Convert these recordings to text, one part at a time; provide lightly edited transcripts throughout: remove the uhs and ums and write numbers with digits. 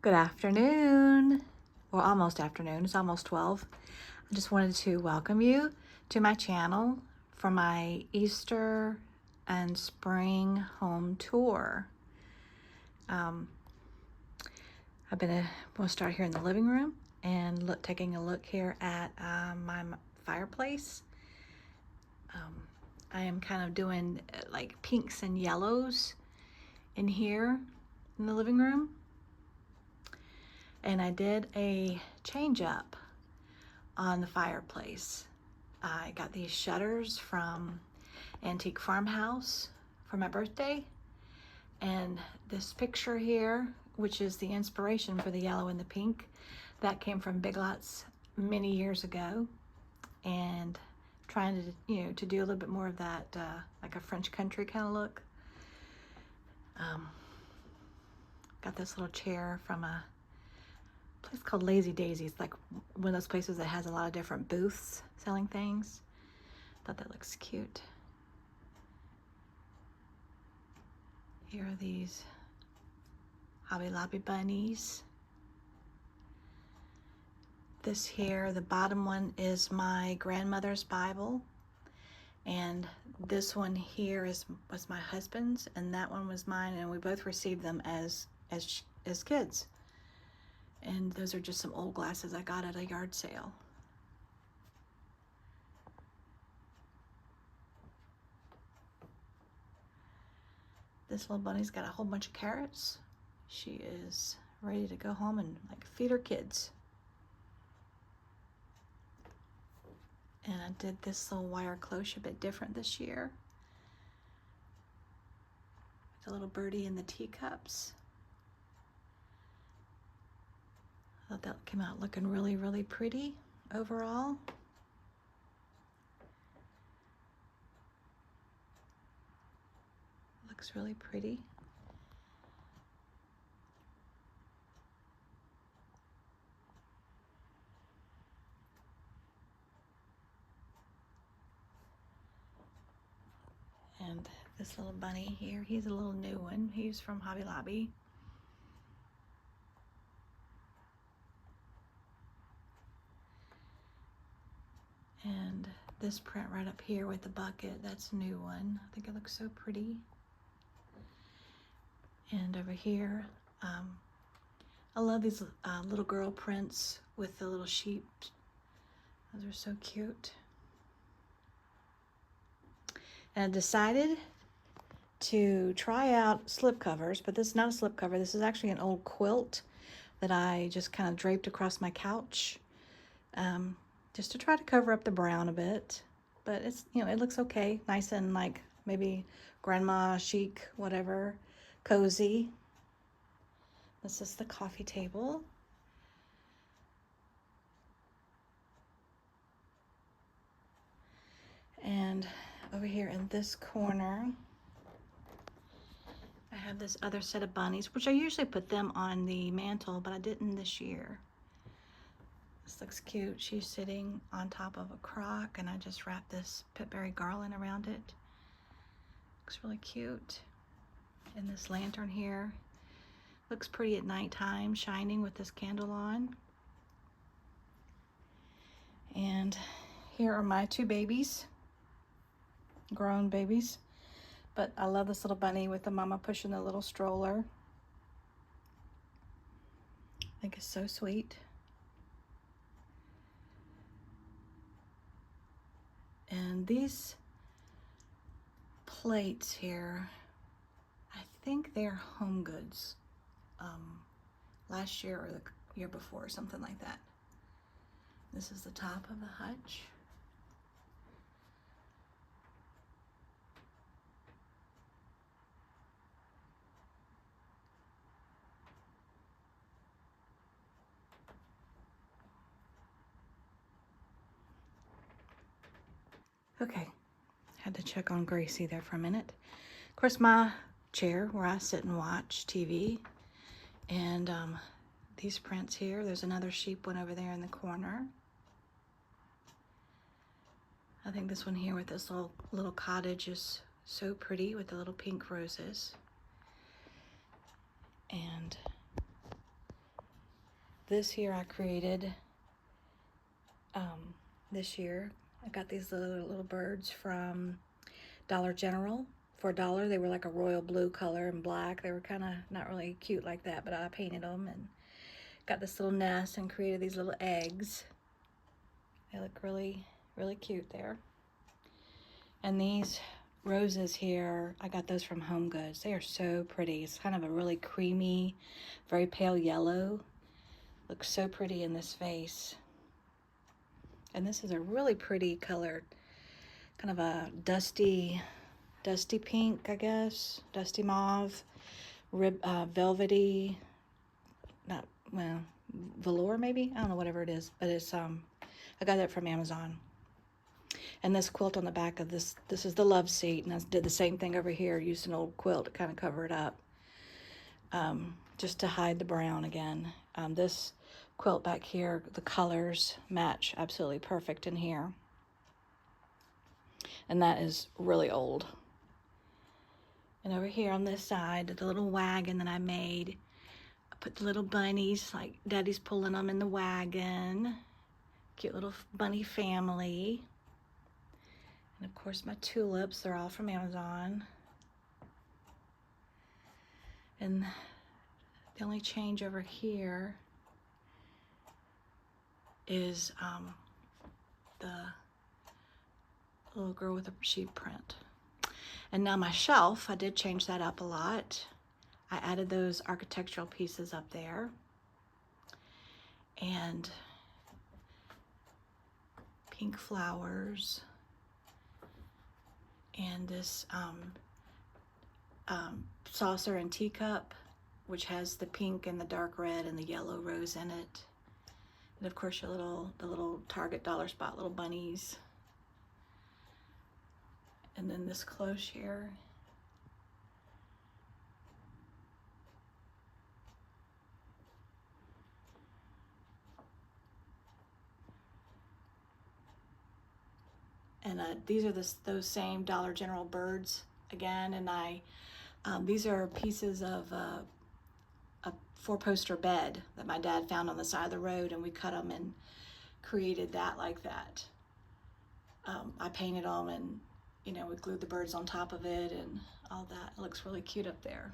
Good afternoon, or almost afternoon. It's almost 12. I just wanted to welcome you to my channel for my Easter and spring home tour. We'll start here in the living room and taking a look here at my fireplace. I am kind of doing like pinks and yellows in here in the living room. And I did a change up on the fireplace. I got these shutters from Antique Farmhouse for my birthday. And this picture here, which is the inspiration for the yellow and the pink, that came from Big Lots many years ago. And trying to do a little bit more of that, like a French country kind of look. Got this little chair from a place called Lazy Daisy. It's like one of those places that has a lot of different booths selling things. Thought that looks cute. Here are these Hobby Lobby bunnies. This here, the bottom one, is my grandmother's Bible, and this one here was my husband's, and that one was mine, and we both received them as kids. And those are just some old glasses I got at a yard sale. This little bunny's got a whole bunch of carrots. She is ready to go home and like feed her kids. And I did this little wire cloche a bit different this year. The little birdie in the teacups. I thought that came out looking really, really pretty overall. Looks really pretty. And this little bunny here, he's a little new one. He's from Hobby Lobby. And this print right up here with the bucket, that's a new one. I think it looks so pretty. And over here, I love these little girl prints with the little sheep. Those are so cute. And I decided to try out slip covers, but this is not a slip cover. This is actually an old quilt that I just kind of draped across my couch, just to try to cover up the brown a bit. But it's, it looks okay, nice and like maybe grandma chic, whatever, cozy. This is the coffee table. And over here in this corner, I have this other set of bunnies, which I usually put them on the mantle, but I didn't this year. This looks cute. She's sitting on top of a crock, and I just wrapped this pitberry garland around it. Looks really cute. And this lantern here looks pretty at nighttime, shining with this candle on. And here are my two babies, grown babies. But I love this little bunny with the mama pushing the little stroller. I think it's so sweet. And these plates here, I think they're Home Goods. Last year or the year before, something like that. This is the top of the hutch. Okay, had to check on Gracie there for a minute. Of course, my chair where I sit and watch TV. And these prints here, there's another sheep one over there in the corner. I think this one here with this little cottage is so pretty with the little pink roses. And this here I created this year. I got these little birds from Dollar General for $1. They were like a royal blue color and black. They were kind of not really cute like that, but I painted them and got this little nest and created these little eggs. They look really, really cute there. And these roses here, I got those from Home Goods. They are so pretty. It's kind of a really creamy, very pale yellow. Looks so pretty in this vase. And this is a really pretty color, kind of a dusty pink, I guess, dusty mauve, velvety, not, well, velour maybe, I don't know, whatever it is, but it's I got that from Amazon. And this quilt on the back of this is the love seat, and I did the same thing over here, used an old quilt to kind of cover it up, just to hide the brown again. This quilt back here, the colors match absolutely perfect in here. And that is really old. And over here on this side, the little wagon that I made, I put the little bunnies, like Daddy's pulling them in the wagon. Cute little bunny family. And of course my tulips, they're all from Amazon. And the only change over here is the little girl with a sheep print. And now my shelf, I did change that up a lot. I added those architectural pieces up there. And pink flowers. And this saucer and teacup, which has the pink and the dark red and the yellow rose in it. And of course the little Target dollar spot little bunnies. And then this cloche here. And these are those same Dollar General birds again. And these are pieces of a 4-poster bed that my dad found on the side of the road, and we cut them and created that like that. I painted them, and we glued the birds on top of it and all that. It looks really cute up there.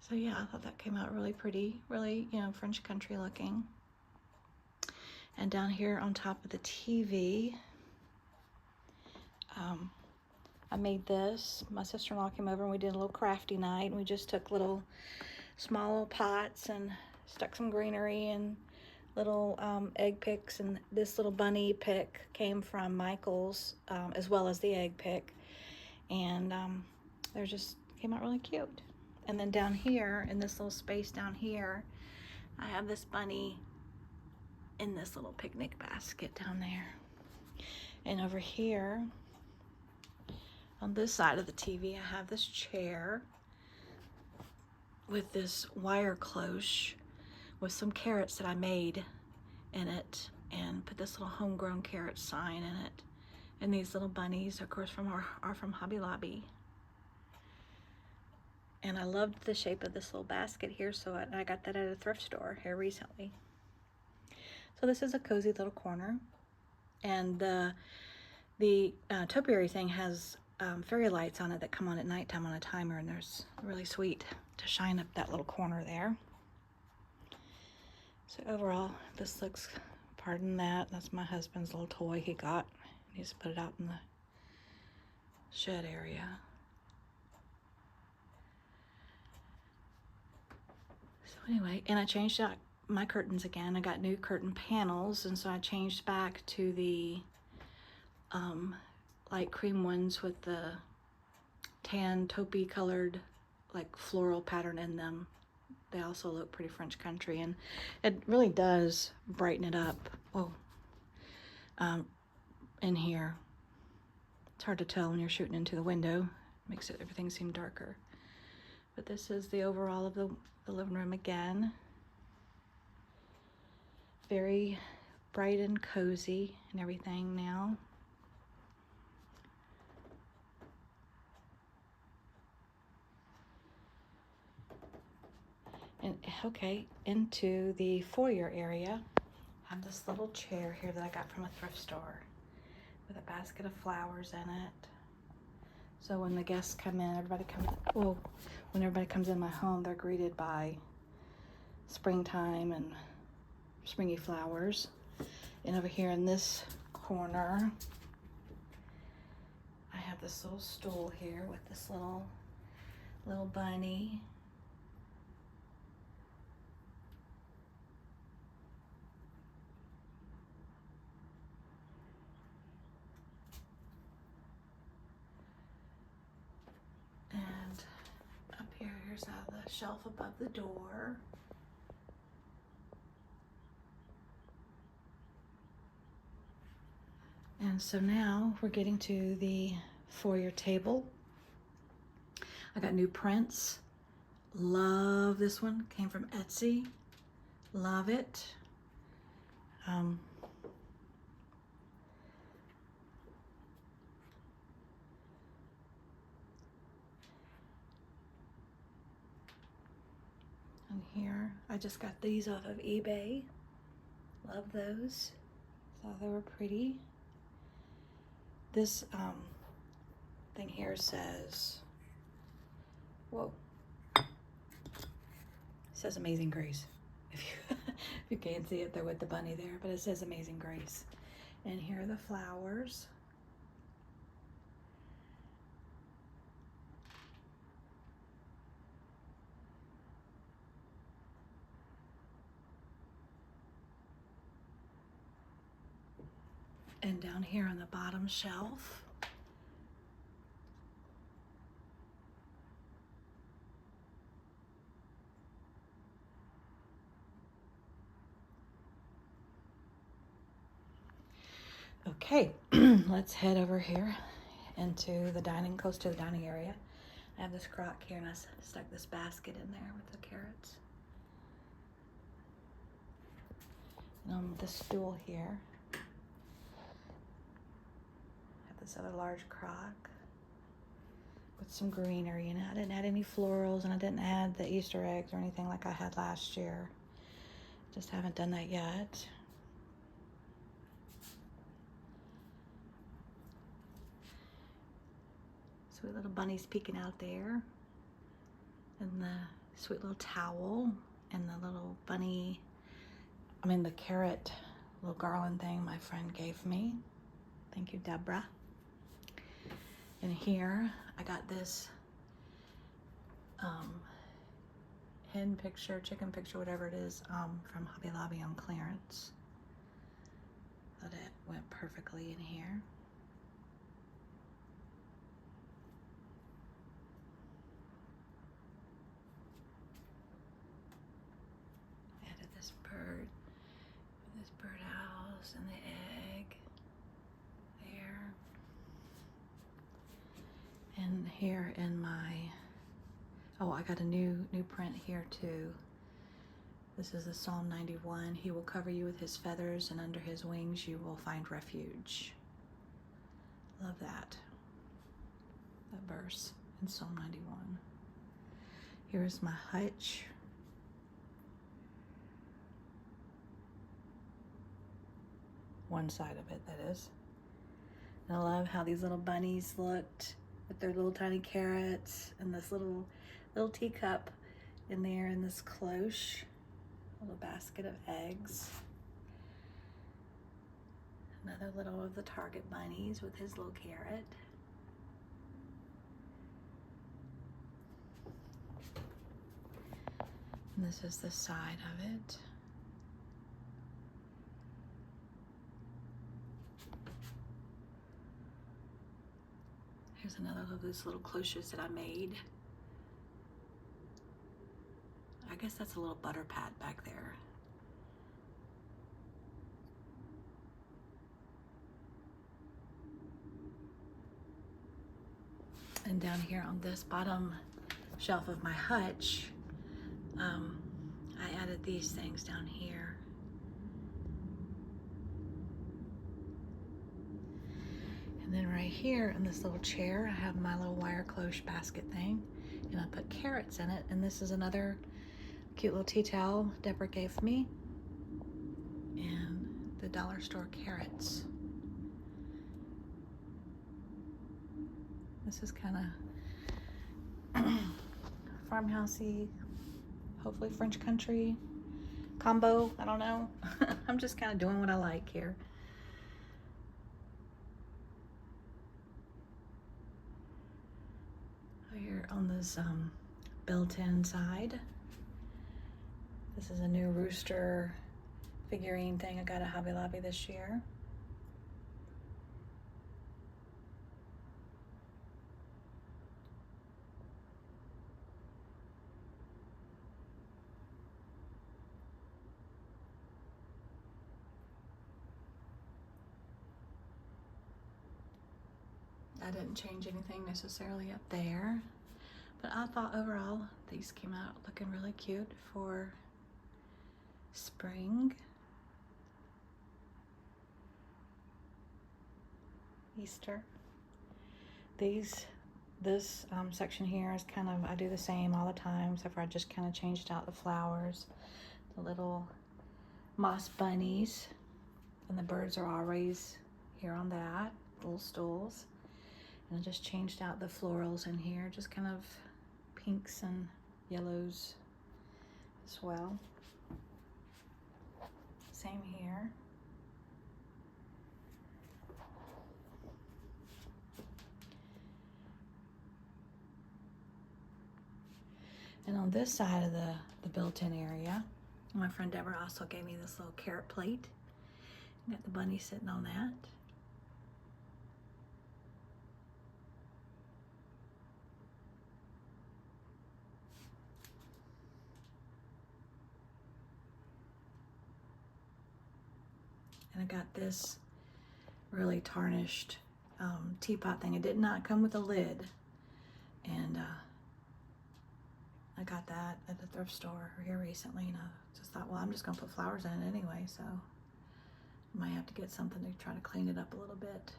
So yeah, I thought that came out really pretty, really, French country looking. And down here on top of the TV, I made this. My sister-in-law came over and we did a little crafty night, and we just took small little pots and stuck some greenery and little egg picks, and this little bunny pick came from Michael's, as well as the egg pick, and they just came out really cute. And then down here, in this little space down here, I have this bunny in this little picnic basket down there. And over here, on this side of the TV, I have this chair with this wire cloche with some carrots that I made in it, and put this little homegrown carrot sign in it. And these little bunnies, of course, are from Hobby Lobby. And I loved the shape of this little basket here, so I got that at a thrift store here recently. So this is a cozy little corner. And the topiary thing has fairy lights on it that come on at nighttime on a timer, and there's really sweet to shine up that little corner there. So overall, this looks, pardon that's my husband's little toy he got. He needs to put it out in the shed area. So anyway, and I changed out my curtains again. I got new curtain panels, and so I changed back to the light cream ones with the tan taupey colored like floral pattern in them. They also look pretty French country, and it really does brighten it up. In here. It's hard to tell when you're shooting into the window. Makes everything seem darker. But this is the overall of the living room again. Very bright and cozy and everything now. And okay, into the foyer area, I have this little chair here that I got from a thrift store with a basket of flowers in it. So when the guests come in, when everybody comes in my home, they're greeted by springtime and springy flowers. And over here in this corner, I have this little stool here with this little bunny. And up here's the shelf above the door. And so now we're getting to the foyer table. I got new prints. Love this one. Came from Etsy. Love it. And here, I just got these off of eBay. Love those. Thought they were pretty. This thing here says, whoa. It says Amazing Grace. If you can't see it, they're with the bunny there, but it says Amazing Grace. And here are the flowers. And down here on the bottom shelf, okay, let's head over here into the close to the dining area. I have this crock here and I stuck this basket in there with the carrots. And on the stool here, this other large crock with some greenery in it. I didn't add any florals and I didn't add the Easter eggs or anything like I had last year. Just haven't done that yet. Sweet little bunnies peeking out there. And the sweet little towel and the little the carrot little garland thing my friend gave me. Thank you, Deborah. And here I got this hen picture, chicken picture, whatever it is, from Hobby Lobby on clearance. Thought it went perfectly in here. Added this bird, this birdhouse and the egg there. And here in my, I got a new print here too. This is the Psalm 91. He will cover you with his feathers, and under his wings you will find refuge. Love that verse in Psalm 91. Here's my hutch. One side of it, that is. And I love how these little bunnies looked with their little tiny carrots and this little teacup in there and this cloche, a little basket of eggs. Another little of the Target bunnies with his little carrot. And this is the side of it. Here's another of those little cloches that I made. I guess that's a little butter pat back there. And down here on this bottom shelf of my hutch, I added these things down here. And then right here in this little chair, I have my little wire cloche basket thing, and I put carrots in it. And this is another cute little tea towel Deborah gave me, and the dollar store carrots. This is kind of farmhousey, hopefully French country combo. I don't know. I'm just kind of doing what I like here. Here on this built-in side, this is a new rooster figurine thing I got at Hobby Lobby this year. I didn't change anything necessarily up there, but I thought overall these came out looking really cute for spring, Easter. This section here is kind of, I do the same all the time, except for I just kind of changed out the flowers, the little moss bunnies, and the birds are always here on that, little stools. And I just changed out the florals in here, just kind of pinks and yellows as well. Same here. And on this side of the built-in area, my friend Deborah also gave me this little carrot plate. Got the bunny sitting on that. And I got this really tarnished teapot thing. It did not come with a lid. And I got that at the thrift store here recently, and I just thought, well, I'm just gonna put flowers in it anyway, so I might have to get something to try to clean it up a little bit.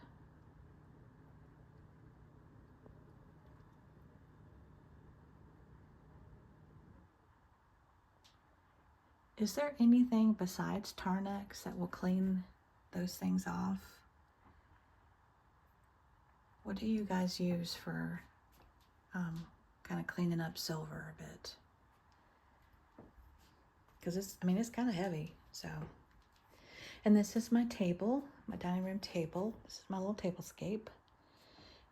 Is there anything besides Tarnex that will clean those things off? What do you guys use for kind of cleaning up silver a bit? Because it's kind of heavy, so. And this is my table, my dining room table. This is my little tablescape.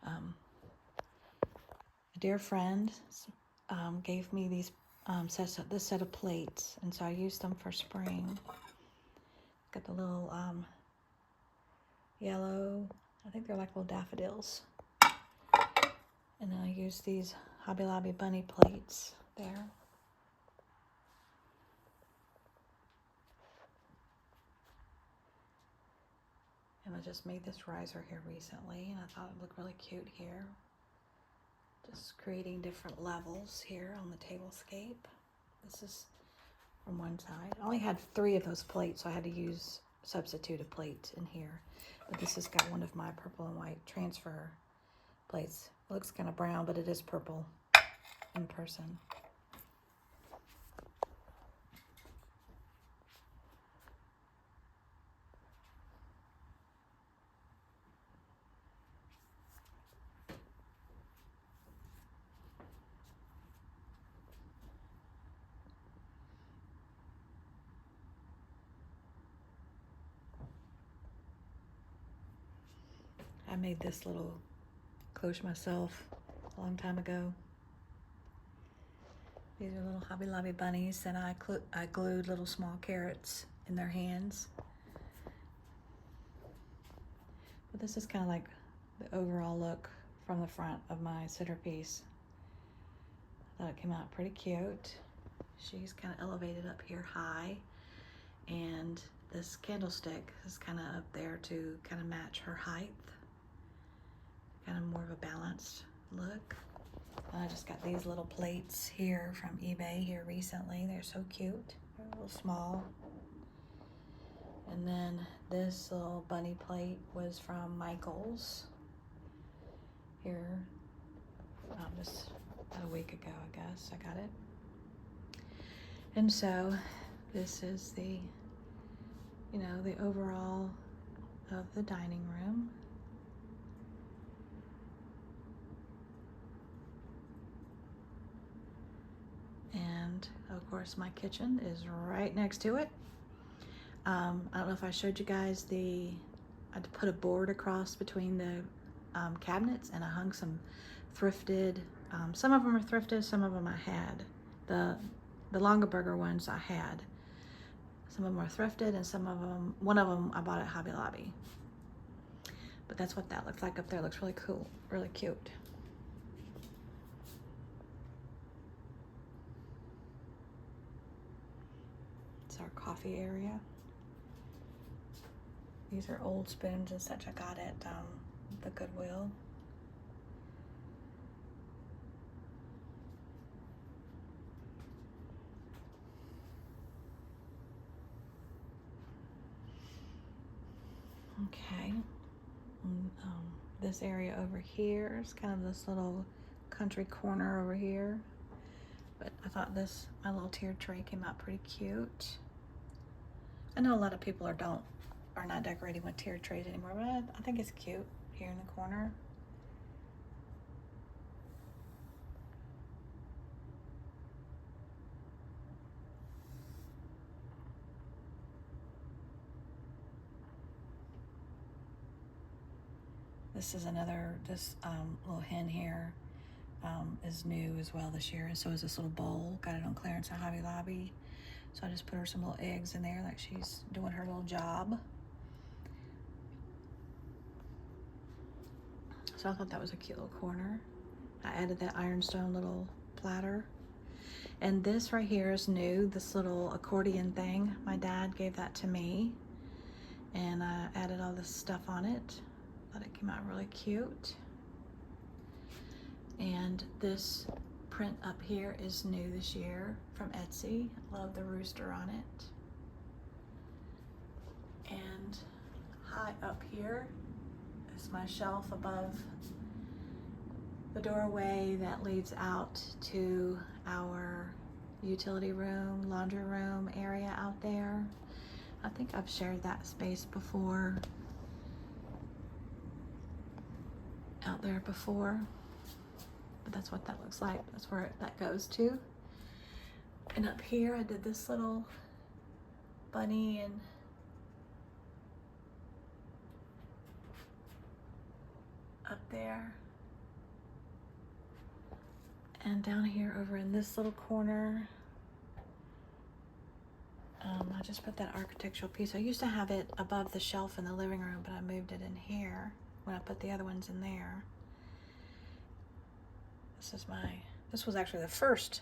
A dear friend gave me these this set of plates, and so I used them for spring. Got the little yellow, I think they're like little daffodils. And then I used these Hobby Lobby bunny plates there. And I just made this riser here recently, and I thought it looked really cute here. Just creating different levels here on the tablescape. This is from one side. I only had 3 of those plates, so I had to substitute a plate in here. But this has got one of my purple and white transfer plates. It looks kind of brown, but it is purple in person. I made this little cloche myself a long time ago. These are little Hobby Lobby bunnies, and I glued little small carrots in their hands. But this is kind of like the overall look from the front of my centerpiece. I thought it came out pretty cute. She's kind of elevated up here high, and this candlestick is kind of up there to kind of match her height. Kind of more of a balanced look. And I just got these little plates here from eBay here recently. They're so cute. They're a little small. And then this little bunny plate was from Michael's here just a week ago, I guess. I got it. And so this is the, you know, the overall of the dining room. And of course my kitchen is right next to it. I don't know if I showed you guys I put a board across between the cabinets, and I hung some thrifted, some of them are thrifted, some of them I had. The Longaberger ones I had. Some of them are thrifted, and some of them, one of them I bought at Hobby Lobby. But that's what that looks like up there. It looks really cool, really cute. It's our coffee area. These are old spoons and such I got at the Goodwill. Okay. This area over here is kind of this little country corner over here. But I thought my little tiered tray came out pretty cute. I know a lot of people are not decorating with tiered trays anymore, but I think it's cute here in the corner. This is this little hen here is new as well this year, and so is this little bowl. Got it on clearance at Hobby Lobby. So I just put her some little eggs in there like she's doing her little job. So I thought that was a cute little corner. I added that ironstone little platter. And this right here is new, this little accordion thing. My dad gave that to me, and I added all this stuff on it. Thought it came out really cute. And this print up here is new this year from Etsy. Love the rooster on it. And high up here is my shelf above the doorway that leads out to our utility room, laundry room area out there. I think I've shared that space before, out there before, but that's what that looks like. That's where that goes to. And up here I did this little bunny and up there. And down here over in this little corner, I just put that architectural piece. I used to have it above the shelf in the living room, but I moved it in here when I put the other ones in there. This was actually the first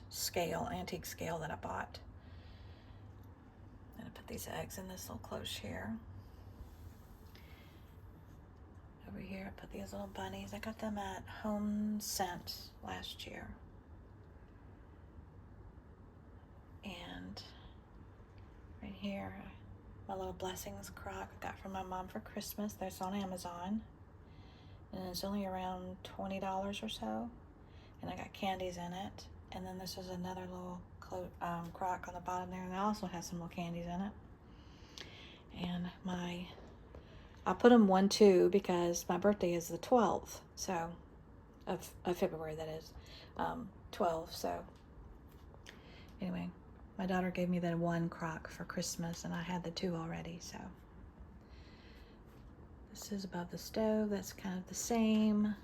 antique scale that I bought. And I put these eggs in this little cloche here. Over here I put these little bunnies. I got them at Home Scent last year. And right here, my little blessings crock I got from my mom for Christmas. That's on Amazon. And it's only around $20 or so. And I got candies in it. And then this is another little crock on the bottom there, and it also has some little candies in it. And I put them 1-2 because my birthday is the 12th, so of February, that is 12. So anyway, my daughter gave me that 1 crock for Christmas, and I had the 2 already. So this is above the stove. That's kind of the same.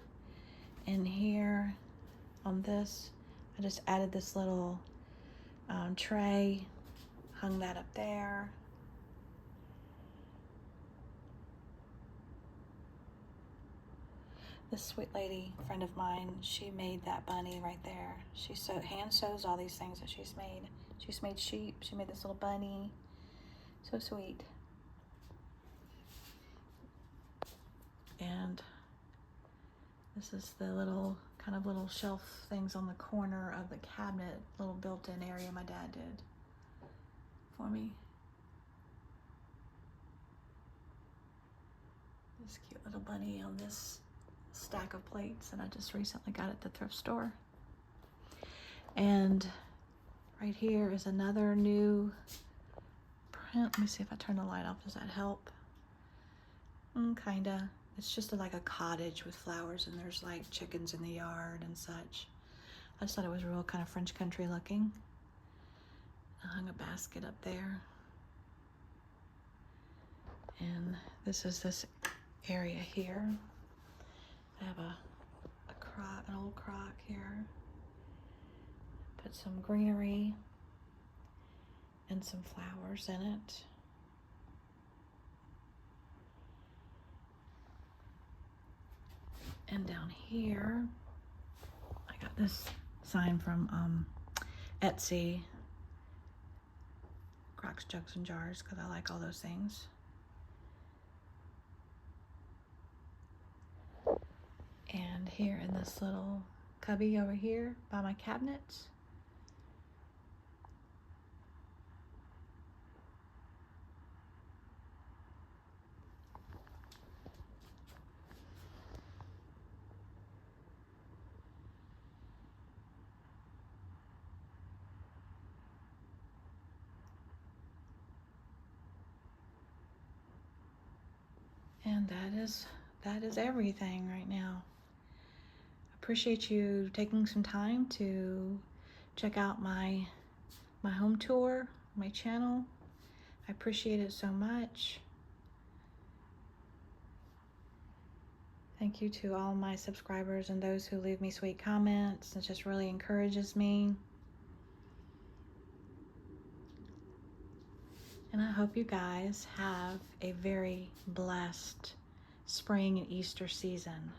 In here on this, I just added this little tray, hung that up there. This sweet lady, friend of mine, she made that bunny right there. She hand sews all these things that she's made. She's made sheep. She made this little bunny. So sweet. And this is the little shelf things on the corner of the cabinet, little built-in area my dad did for me. This cute little bunny on this stack of plates that I just recently got at the thrift store. And Right here is another new print. Let me see if I turn the light off. Does that help? Kinda. It's just like a cottage with flowers, and there's like chickens in the yard and such. I just thought it was real kind of French country looking. I hung a basket up there. And this is this area here. I have an old crock here. Put some greenery and some flowers in it. And down here, I got this sign from Etsy. Crocks, jugs, and jars, because I like all those things. And here in this little cubby over here by my cabinets, and that is everything right now. Appreciate you taking some time to check out my home tour, my channel. I appreciate it so much. Thank you to all my subscribers and those who leave me sweet comments. It just really encourages me. And I hope you guys have a very blessed spring and Easter season.